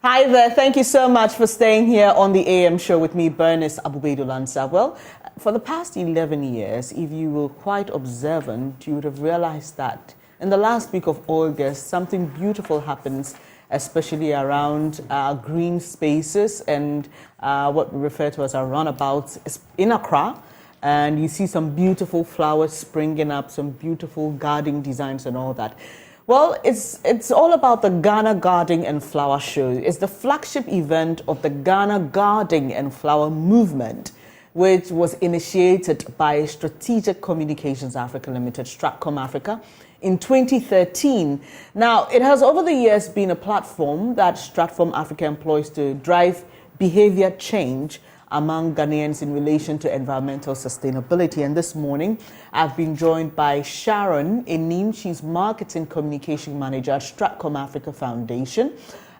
Hi there. Thank you so much for staying here on the AM show with me, Bernice Abubedu-Lansa. Well, for the past 11 years, if you were quite observant, you would have realized that in the last week of August, something beautiful happens, especially around green spaces and what we refer to as our runabouts in Accra. And you see some beautiful flowers springing up, some beautiful gardening designs and all that. Well, it's all about the Ghana Gardening and Flower Show. It's the flagship event of the Ghana Gardening and Flower Movement, which was initiated by Strategic Communications Africa Limited, Stratcom Africa, in 2013. Now, it has over the years been a platform that Stratcom Africa employs to drive behavior change among Ghanaians in relation to environmental sustainability. And this morning, I've been joined by Sharon Enim. She's Marketing Communication Manager at Stratcom Africa Foundation.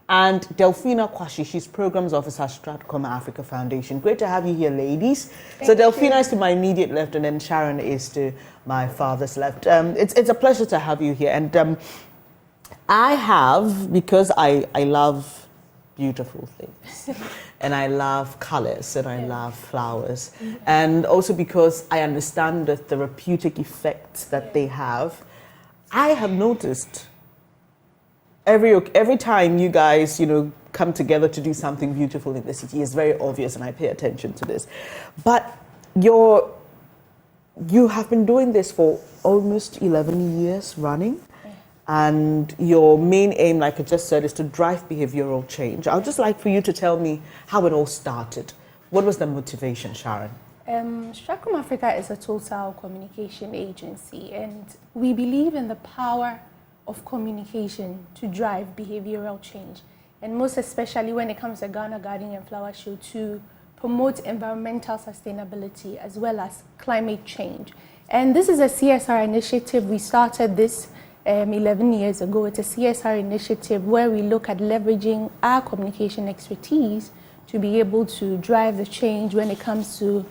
And Delphina Kwashi, she's Programs Officer at Stratcom Africa Foundation. Great to have you here, ladies. So Delphina is to my immediate left, and then Sharon is to my farthest left. It's a pleasure to have you here. And I have, because I love beautiful things and I love colors and I love flowers, and also because I understand the therapeutic effects that they have, I have noticed every time you guys come together to do something beautiful in the city, it's very obvious, and I pay attention to this. But you have been doing this for almost 11 years running. And your main aim, like I just said, is to drive behavioral change. I would just like for you to tell me how it all started. What was the motivation, Sharon? Stratcom Africa is a total communication agency, and we believe in the power of communication to drive behavioral change, and most especially when it comes to Ghana Gardening and Flower Show, to promote environmental sustainability as well as climate change. And this is a CSR initiative. We started this 11 years ago. It's a CSR initiative where we look at leveraging our communication expertise to be able to drive the change when it comes to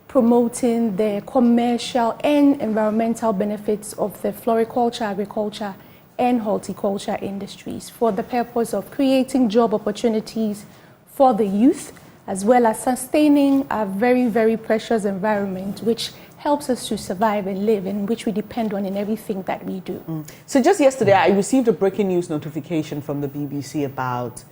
promoting the commercial and environmental benefits of the floriculture, agriculture, and horticulture industries, for the purpose of creating job opportunities for the youth, as well as sustaining our very, very precious environment, which helps us to survive and live, and which we depend on in everything that we do. So just yesterday, I received a breaking news notification from the BBC about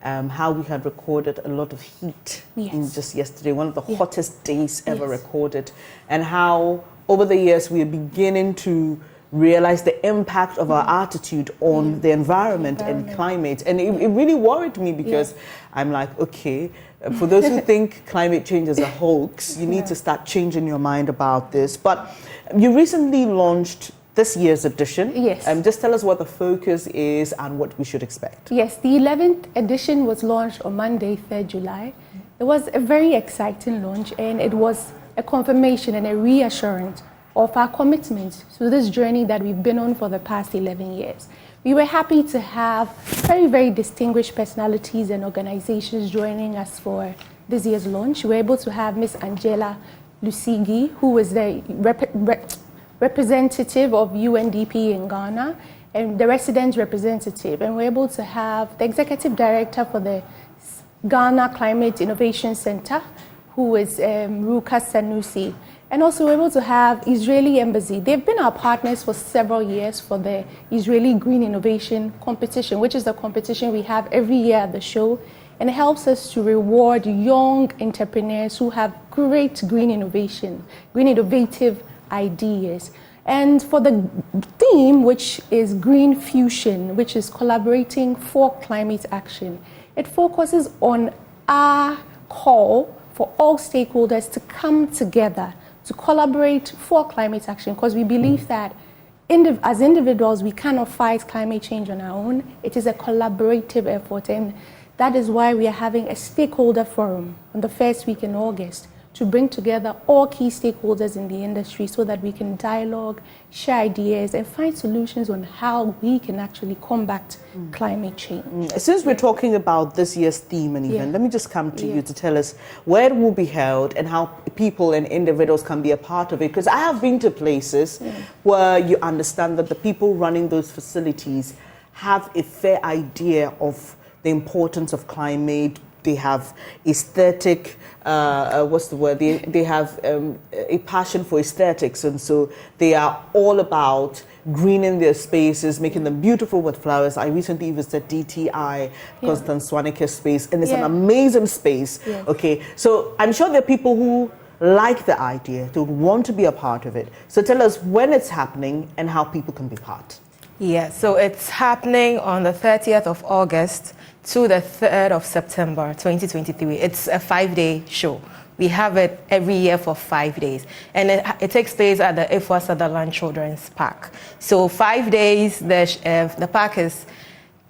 how we had recorded a lot of heat in just yesterday, one of the hottest days ever recorded, and how over the years we are beginning to realize the impact of our attitude on the environment and climate. And it really worried me, because I'm like, okay, for those who think climate change is a hoax, you need to start changing your mind about this. But you recently launched this year's edition. Yes. Just tell us what the focus is and what we should expect. Yes, the 11th edition was launched on Monday, 3rd July. It was a very exciting launch, and it was a confirmation and a reassurance of our commitment to this journey that we've been on for the past 11 years. We were happy to have very, very distinguished personalities and organizations joining us for this year's launch. We were able to have Miss Angela Lusigi, who was the representative of UNDP in Ghana, and the resident representative. And we were able to have the executive director for the Ghana Climate Innovation Center, who is Ruka Sanusi. And also we're able to have Israeli Embassy. They've been our partners for several years for the Israeli Green Innovation Competition, which is the competition we have every year at the show. And it helps us to reward young entrepreneurs who have great green innovation, green innovative ideas. And for the theme, which is Green Fusion, which is collaborating for climate action, it focuses on our call for all stakeholders to come together to collaborate for climate action, because we believe that as individuals, we cannot fight climate change on our own. It is a collaborative effort, and that is why we are having a stakeholder forum on the first week in August to bring together all key stakeholders in the industry so that we can dialogue, share ideas, and find solutions on how we can actually combat climate change. Since we're talking about this year's theme and event, let me just come to you to tell us where it will be held and how people and individuals can be a part of it. Because I have been to places where you understand that the people running those facilities have a fair idea of the importance of climate. They have aesthetic, what's the word? They have a passion for aesthetics, and so they are all about greening their spaces, making them beautiful with flowers. I recently visited DTI, Constance Swanike's space, and it's an amazing space. Yeah. Okay, so I'm sure there are people who like the idea, who want to be a part of it. So tell us when it's happening and how people can be part. Yeah, so it's happening on the 30th of August to the 3rd of September 2023. It's a 5-day show. We have it every year for 5 days. And it takes place at the Ifwa Sutherland Children's Park. So 5 days, the park is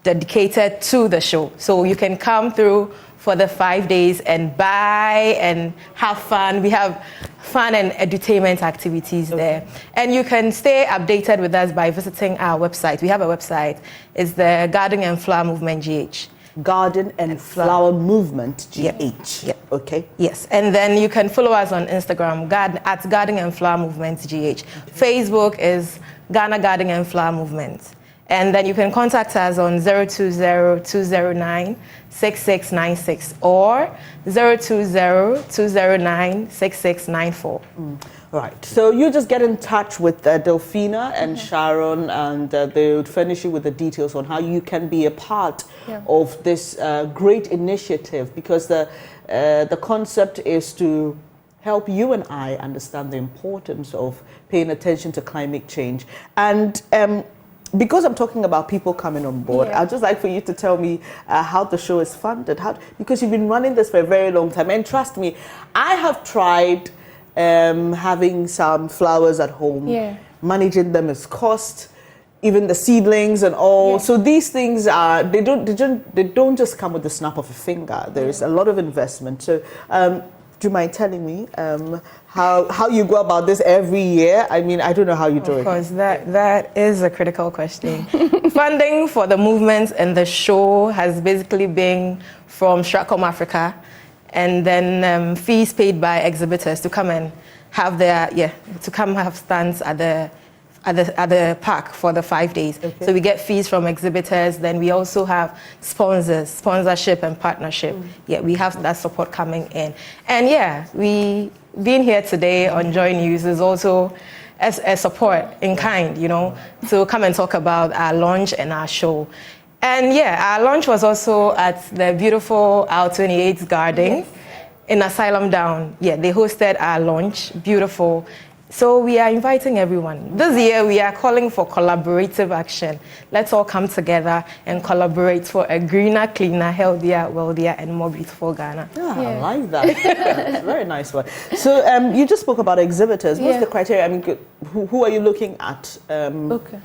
dedicated to the show. So you can come through for the 5 days and buy and have fun. We have fun and edutainment activities there. And you can stay updated with us by visiting our website. We have a website. It's the Garden and Flower Movement GH. Garden and Flower Movement GH. Yep. Okay. Yes, and then you can follow us on Instagram at Garden and Flower Movement GH. Facebook is Ghana Garden and Flower Movement. And then you can contact us on 020-209-6696 or 020-209-6694. Right. So you just get in touch with Delphina and Sharon, and they would furnish you with the details on how you can be a part of this great initiative, because the concept is to help you and I understand the importance of paying attention to climate change. And because I'm talking about people coming on board, I'd just like for you to tell me how the show is funded. Because you've been running this for a very long time. And trust me, I have tried having some flowers at home. Managing them is cost, even the seedlings and all. So these things are, they don't just come with the snap of a finger. There is a lot of investment. So do you mind telling me how you go about this every year? I mean, I don't know how you do it. Of course, that is a critical question. Funding for the movement and the show has basically been from Stratcom Africa, and then fees paid by exhibitors to come and have have stands at the park for the 5 days. So we get fees from exhibitors. Then we also have sponsorship and partnership. We have that support coming in. And we being here today on JoyNews is also a support in kind, to come and talk about our launch and our show. And our launch was also at the beautiful Our 28th Garden in Asylum Down. They hosted our launch, beautiful. So we are inviting everyone. This year we are calling for collaborative action. Let's all come together and collaborate for a greener, cleaner, healthier, wealthier, and more beautiful Ghana. I like that. It's a very nice one. So you just spoke about exhibitors. What's the criteria? I mean, who are you looking at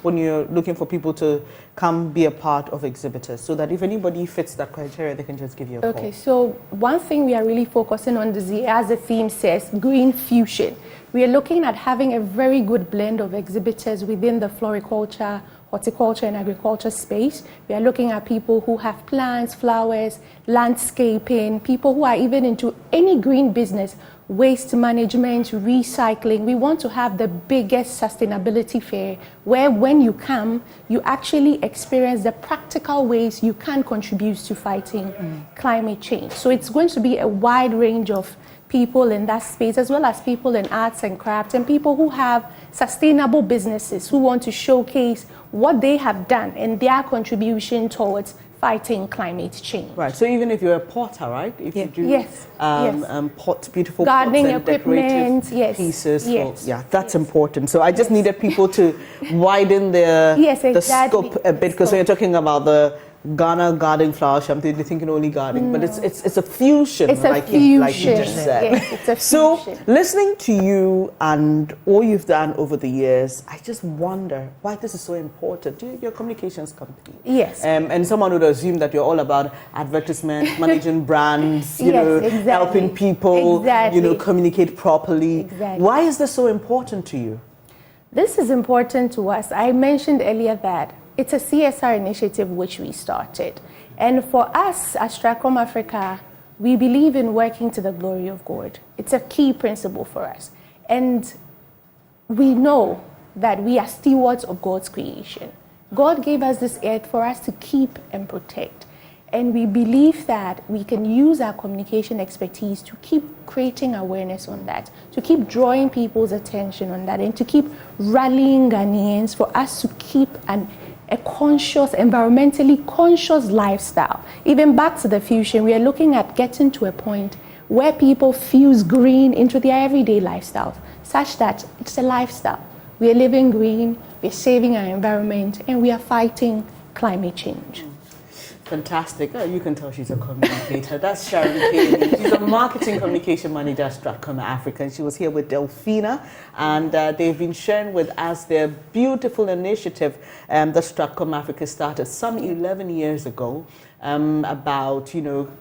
when you're looking for people to come be a part of exhibitors, so that if anybody fits that criteria, they can just give you a call? Okay, so one thing we are really focusing on this year, as the theme says, green fusion. We are looking at having a very good blend of exhibitors within the floriculture, horticulture and agriculture space. We are looking at people who have plants, flowers, landscaping, people who are even into any green business, waste management, recycling. We want to have the biggest sustainability fair where when you come, you actually experience the practical ways you can contribute to fighting climate change. So it's going to be a wide range of people in that space, as well as people in arts and crafts and people who have sustainable businesses who want to showcase what they have done and their contribution towards fighting climate change. Right. So even if you're a potter, right? If you do pot, beautiful gardening pots and equipment, decorative pieces. That's important. So I just needed people to widen the scope a bit, because when you're talking about the Ghana garden flower shop, they're thinking only gardening, but it's a fusion. It's like fusion. Like you just said. Yes, it's a fusion. So listening to you and all you've done over the years, I just wonder why this is so important. You're a communications company. Yes. And someone would assume that you're all about advertisement, managing brands, helping people, communicate properly. Exactly. Why is this so important to you? This is important to us. I mentioned earlier that it's a CSR initiative which we started. And for us as Stratcom Africa, we believe in working to the glory of God. It's a key principle for us. And we know that we are stewards of God's creation. God gave us this earth for us to keep and protect. And we believe that we can use our communication expertise to keep creating awareness on that, to keep drawing people's attention on that, and to keep rallying Ghanaians for us to keep a conscious, environmentally conscious lifestyle. Even back to the fusion, we are looking at getting to a point where people fuse green into their everyday lifestyles, such that it's a lifestyle. We are living green, we're saving our environment, and we are fighting climate change. Fantastic. Oh, you can tell she's a communicator. That's Sharon Kay. She's a marketing communication manager at Stratcom Africa. And she was here with Delphina, and they've been sharing with us their beautiful initiative that Stratcom Africa started some 11 years ago. About,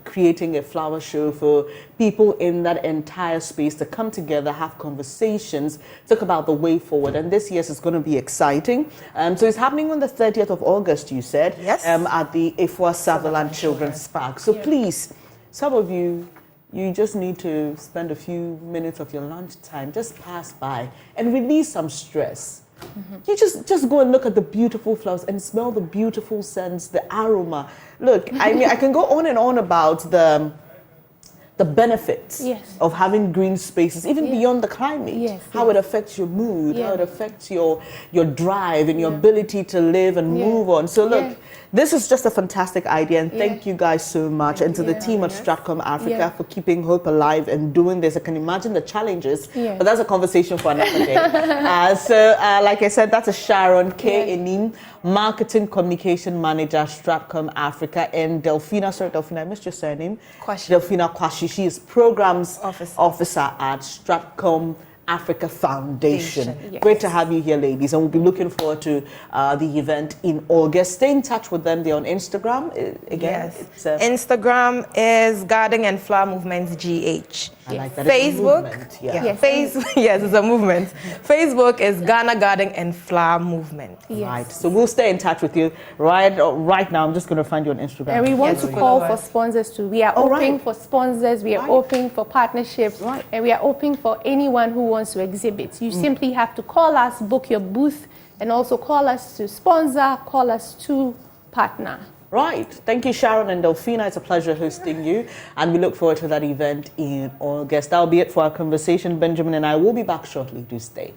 creating a flower show for people in that entire space to come together, have conversations, talk about the way forward. And this year is going to be exciting. So it's happening on the 30th of August, you said, yes, at the Ifwa Sutherland Children's Park. So please, some of you just need to spend a few minutes of your lunchtime, just pass by and release some stress. You just go and look at the beautiful flowers and smell the beautiful scents, the aroma. Look, I mean, I can go on and on about the benefits of having green spaces, even beyond the climate, how it affects your mood, how it affects your drive and your ability to live and move on. So look, this is just a fantastic idea, and thank you guys so much, and to the team at Stratcom Africa for keeping hope alive and doing this. I can imagine the challenges, but that's a conversation for another day. Like I said, that's a Sharon K. Enim, Marketing Communication Manager, Stratcom Africa, and Delphina, I missed your surname. Delphina Kwashi. She is Programs Officer at Stratcom Africa Foundation. Great to have you here, ladies, and we'll be looking forward to the event in August. Stay in touch with them. They're on Instagram again. It's, Instagram is Garden and Flower Movements GH. I like that. Facebook, it's a movement, yes, it's a movement. Facebook is Ghana Garden and Flower Movement. Right. So we'll stay in touch with you. Right now, I'm just going to find you on Instagram. And we want to call for sponsors too. We are open for sponsors. We are open for partnerships, and we are open for anyone who wants to exhibit. You simply have to call us, book your booth, and also call us to sponsor, call us to partner. Right. Thank you, Sharon and Delphina. It's a pleasure hosting you, and we look forward to that event in August. That'll be it for our conversation. Benjamin and I will be back shortly. Do stay.